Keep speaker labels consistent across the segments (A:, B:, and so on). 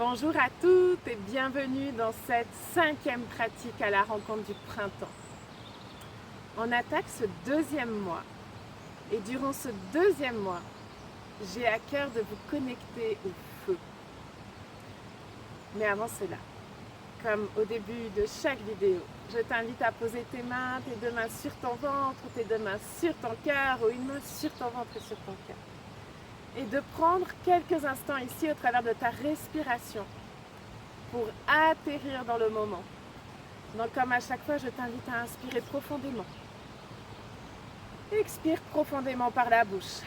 A: Bonjour à toutes et bienvenue dans cette 5e pratique à la rencontre du printemps. On attaque ce 2e mois et durant ce 2e mois, j'ai à cœur de vous connecter au feu. Mais avant cela, comme au début de chaque vidéo, je t'invite à poser tes deux mains sur ton ventre, ou tes deux mains sur ton cœur, ou une main sur ton ventre et sur ton cœur. Et de prendre quelques instants ici au travers de ta respiration pour atterrir dans le moment. Donc comme à chaque fois, je t'invite à inspirer profondément. Expire profondément par la bouche.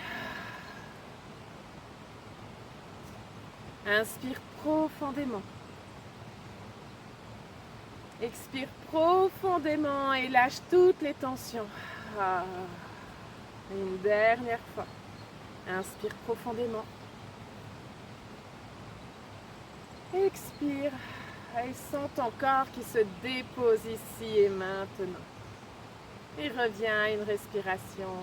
A: Inspire profondément. Expire profondément et lâche toutes les tensions. Une dernière fois. Inspire profondément. Expire et sens ton corps qui se dépose ici et maintenant. Et reviens à une respiration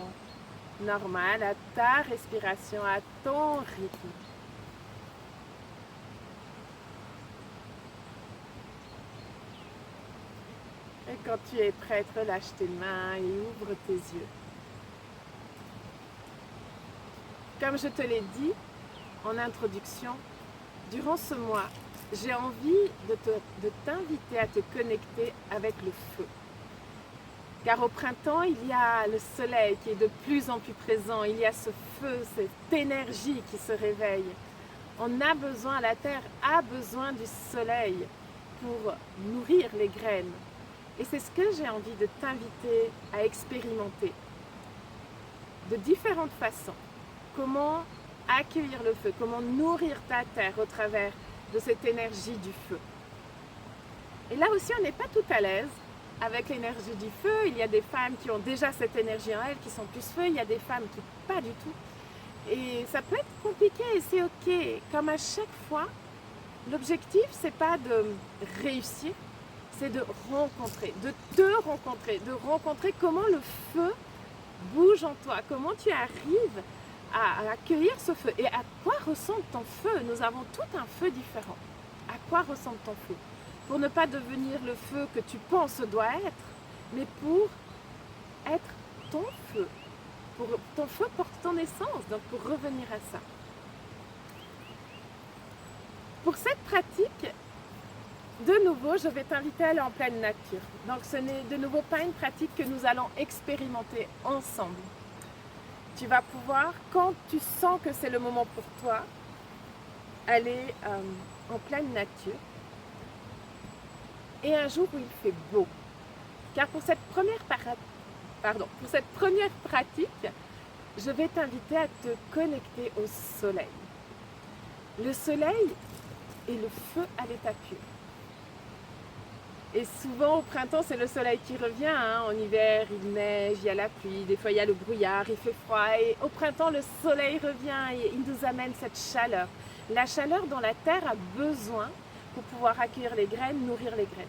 A: normale, à ta respiration, à ton rythme. Et quand tu es prête, relâche tes mains et ouvre tes yeux. Comme je te l'ai dit en introduction, durant ce mois, j'ai envie de t'inviter à te connecter avec le feu. Car au printemps, il y a le soleil qui est de plus en plus présent. Il y a ce feu, cette énergie qui se réveille. On a besoin, la terre a besoin du soleil pour nourrir les graines. Et c'est ce que j'ai envie de t'inviter à expérimenter de différentes façons. Comment accueillir le feu, comment nourrir ta terre au travers de cette énergie du feu. Et là aussi, on n'est pas tout à l'aise avec l'énergie du feu. Il y a des femmes qui ont déjà cette énergie en elles, qui sont plus feu. Il y a des femmes qui pas du tout. Et ça peut être compliqué et c'est ok. Comme à chaque fois, l'objectif, c'est pas de réussir, c'est de rencontrer, de te rencontrer, de rencontrer comment le feu bouge en toi, comment tu arrives à accueillir ce feu. Et à quoi ressemble ton feu? Nous avons tout un feu différent. À quoi ressemble ton feu? Pour ne pas devenir le feu que tu penses doit être, mais pour être ton feu. Ton feu porte ton essence, donc pour revenir à ça. Pour cette pratique, de nouveau, je vais t'inviter à aller en pleine nature. Donc ce n'est de nouveau pas une pratique que nous allons expérimenter ensemble. Tu vas pouvoir, quand tu sens que c'est le moment pour toi, aller en pleine nature. Et un jour où il fait beau. Car pour cette première pratique, je vais t'inviter à te connecter au soleil. Le soleil est le feu à l'état pur. Et souvent au printemps, c'est le soleil qui revient. En hiver, il neige, il y a la pluie, des fois il y a le brouillard, il fait froid. Et au printemps, le soleil revient et il nous amène cette chaleur. La chaleur dont la terre a besoin pour pouvoir accueillir les graines, nourrir les graines.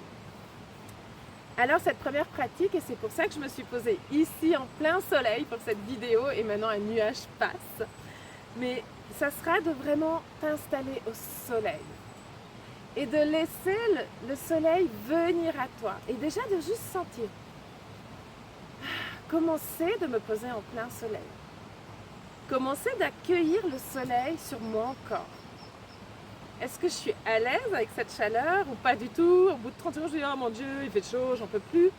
A: Alors cette première pratique, et c'est pour ça que je me suis posée ici en plein soleil pour cette vidéo, et maintenant un nuage passe, mais ça sera de vraiment t'installer au soleil. Et de laisser le soleil venir à toi. Et déjà de juste sentir. Commencer de me poser en plein soleil. Commencer d'accueillir le soleil sur mon corps. Est-ce que je suis à l'aise avec cette chaleur ou pas du tout? Au bout de 30 secondes, je dis « Oh mon Dieu, il fait chaud, j'en peux plus ».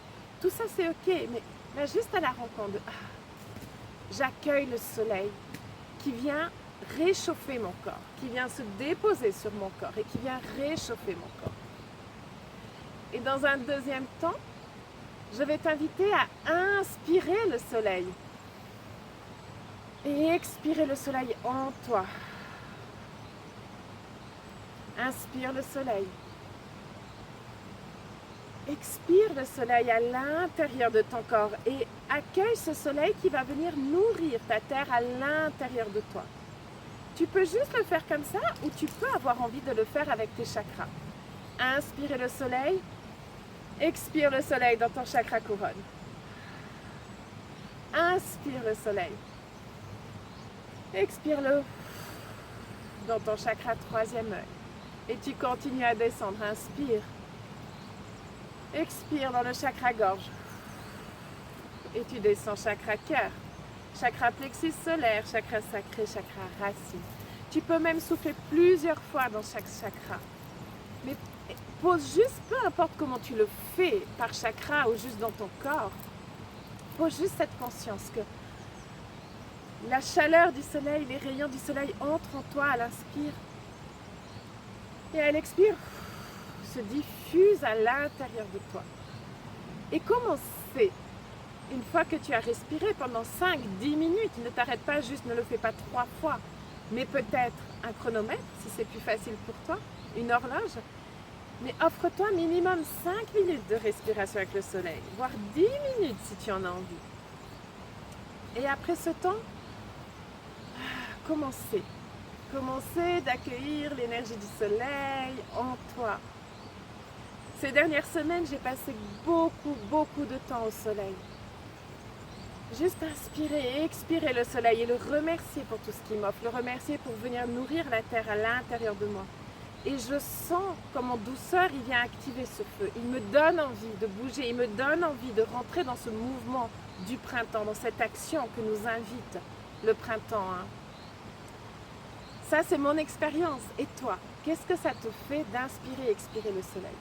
A: Tout ça, c'est ok. Mais là, juste à la rencontre, j'accueille le soleil qui vient réchauffer mon corps, qui vient se déposer sur mon corps et qui vient réchauffer mon corps. Et dans un deuxième temps, je vais t'inviter à inspirer le soleil et expirer le soleil en toi. Inspire le soleil. Expire le soleil à l'intérieur de ton corps et accueille ce soleil qui va venir nourrir ta terre à l'intérieur de toi. Tu peux juste le faire comme ça ou tu peux avoir envie de le faire avec tes chakras. Inspire le soleil, expire le soleil dans ton chakra couronne. Inspire le soleil, expire-le dans ton chakra troisième œil. Et tu continues à descendre. Inspire. Expire dans le chakra gorge. Et tu descends chakra cœur, chakra plexus solaire, chakra sacré, chakra racine. Tu peux même souffler plusieurs fois dans chaque chakra. Mais pose juste, peu importe comment tu le fais, par chakra ou juste dans ton corps, pose juste cette conscience que la chaleur du soleil, les rayons du soleil entrent en toi à l'inspire. Et à l'expire, se diffuse à l'intérieur de toi. Et comment c'est? Une fois que tu as respiré pendant 5-10 minutes, ne t'arrête pas juste, ne le fais pas 3 fois, mais peut-être un chronomètre, si c'est plus facile pour toi, une horloge. Mais offre-toi minimum 5 minutes de respiration avec le soleil, voire 10 minutes si tu en as envie. Et après ce temps, commencez. Commencez d'accueillir l'énergie du soleil en toi. Ces dernières semaines, j'ai passé beaucoup de temps au soleil. Juste inspirer et expirer le soleil et le remercier pour tout ce qu'il m'offre, le remercier pour venir nourrir la terre à l'intérieur de moi. Et je sens comme en douceur, il vient activer ce feu. Il me donne envie de bouger, il me donne envie de rentrer dans ce mouvement du printemps, dans cette action que nous invite le printemps. Ça, c'est mon expérience. Et toi, qu'est-ce que ça te fait d'inspirer et expirer le soleil?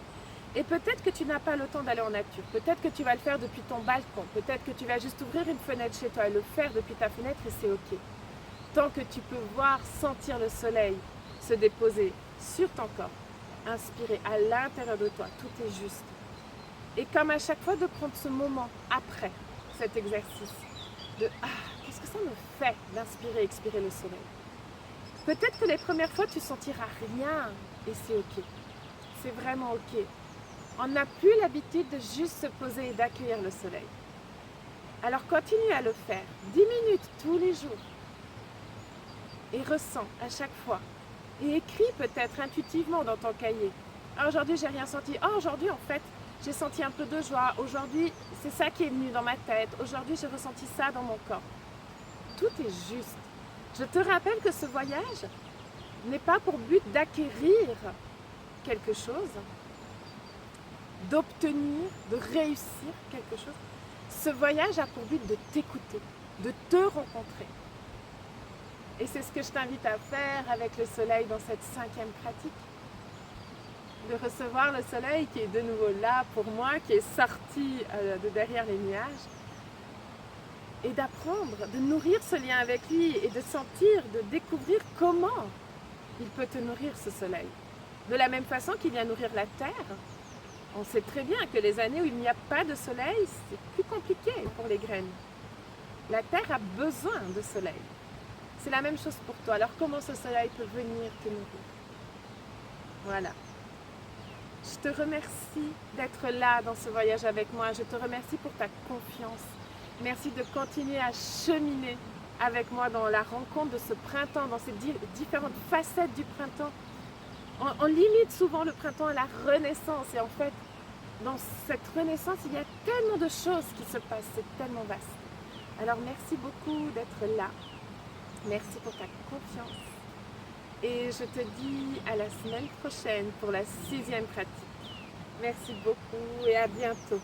A: Et peut-être que tu n'as pas le temps d'aller en nature, peut-être que tu vas le faire depuis ton balcon, peut-être que tu vas juste ouvrir une fenêtre chez toi et le faire depuis ta fenêtre et c'est ok. Tant que tu peux voir, sentir le soleil se déposer sur ton corps, inspirer à l'intérieur de toi, tout est juste. Et comme à chaque fois de prendre ce moment après cet exercice, de qu'est-ce que ça me fait d'inspirer et expirer le soleil? Peut-être que les premières fois tu sentiras rien et c'est ok, c'est vraiment ok. On n'a plus l'habitude de juste se poser et d'accueillir le soleil. Alors continue à le faire, 10 minutes tous les jours. Et ressens à chaque fois. Et écris peut-être intuitivement dans ton cahier. Aujourd'hui, j'ai rien senti. Aujourd'hui, en fait, j'ai senti un peu de joie. Aujourd'hui, c'est ça qui est venu dans ma tête. Aujourd'hui, j'ai ressenti ça dans mon corps. Tout est juste. Je te rappelle que ce voyage n'est pas pour but d'acquérir quelque chose, d'obtenir, de réussir quelque chose. Ce voyage a pour but de t'écouter, de te rencontrer. Et c'est ce que je t'invite à faire avec le soleil dans cette 5e pratique. De recevoir le soleil qui est de nouveau là pour moi, qui est sorti de derrière les nuages. Et d'apprendre, de nourrir ce lien avec lui et de sentir, de découvrir comment il peut te nourrir ce soleil. De la même façon qu'il vient nourrir la terre. On sait très bien que les années où il n'y a pas de soleil, c'est plus compliqué pour les graines. La terre a besoin de soleil. C'est la même chose pour toi. Alors comment ce soleil peut venir te nourrir? Voilà. Je te remercie d'être là dans ce voyage avec moi. Je te remercie pour ta confiance. Merci de continuer à cheminer avec moi dans la rencontre de ce printemps, dans ces différentes facettes du printemps. On limite souvent le printemps à la renaissance et en fait, dans cette renaissance, il y a tellement de choses qui se passent, c'est tellement vaste. Alors merci beaucoup d'être là. Merci pour ta confiance. Et je te dis à la semaine prochaine pour la 6e pratique. Merci beaucoup et à bientôt.